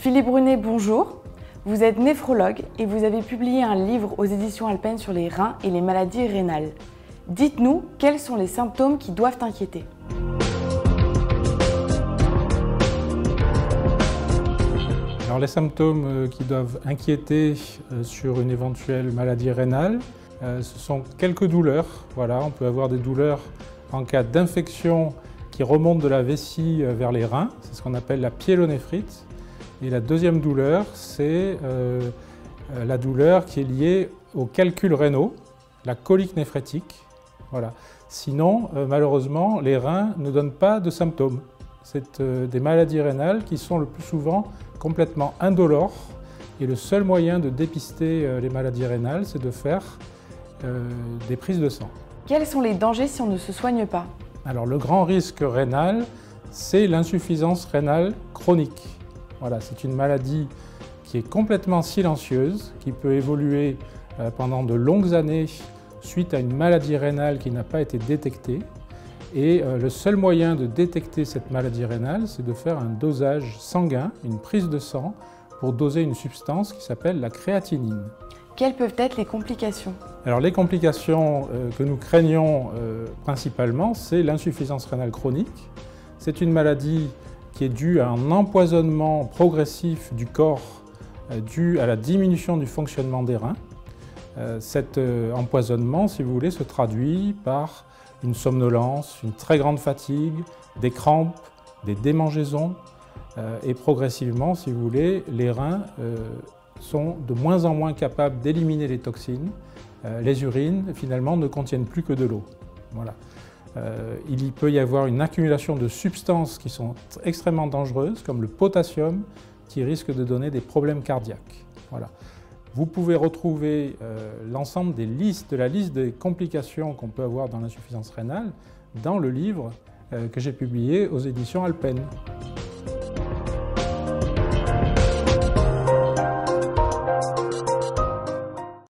Philippe Brunet, bonjour. Vous êtes néphrologue et vous avez publié un livre aux éditions Alpen sur les reins et les maladies rénales. Dites-nous quels sont les symptômes qui doivent inquiéter. Alors les symptômes qui doivent inquiéter sur une éventuelle maladie rénale, ce sont quelques douleurs. Voilà, on peut avoir des douleurs en cas d'infection qui remonte de la vessie vers les reins, c'est ce qu'on appelle la pyélonéphrite. Et la deuxième douleur, c'est la douleur qui est liée aux calculs rénaux, la colique néphrétique. Voilà. Sinon, malheureusement, les reins ne donnent pas de symptômes. C'est des maladies rénales qui sont le plus souvent complètement indolores. Et le seul moyen de dépister les maladies rénales, c'est de faire des prises de sang. Quels sont les dangers si on ne se soigne pas? Alors le grand risque rénal, c'est l'insuffisance rénale chronique. Voilà, c'est une maladie qui est complètement silencieuse, qui peut évoluer pendant de longues années suite à une maladie rénale qui n'a pas été détectée. Et le seul moyen de détecter cette maladie rénale, c'est de faire un dosage sanguin, une prise de sang, pour doser une substance qui s'appelle la créatinine. Quelles peuvent être les complications? Alors les complications que nous craignons principalement, c'est l'insuffisance rénale chronique. C'est une maladie qui est due à un empoisonnement progressif du corps dû à la diminution du fonctionnement des reins. Cet empoisonnement, si vous voulez, se traduit par une somnolence, une très grande fatigue, des crampes, des démangeaisons et progressivement, si vous voulez, les reins sont de moins en moins capables d'éliminer les toxines. Les urines, finalement, ne contiennent plus que de l'eau. Voilà. Il peut y avoir une accumulation de substances qui sont extrêmement dangereuses, comme le potassium, qui risque de donner des problèmes cardiaques. Voilà. Vous pouvez retrouver l'ensemble de la liste des complications qu'on peut avoir dans l'insuffisance rénale dans le livre que j'ai publié aux éditions Alpen.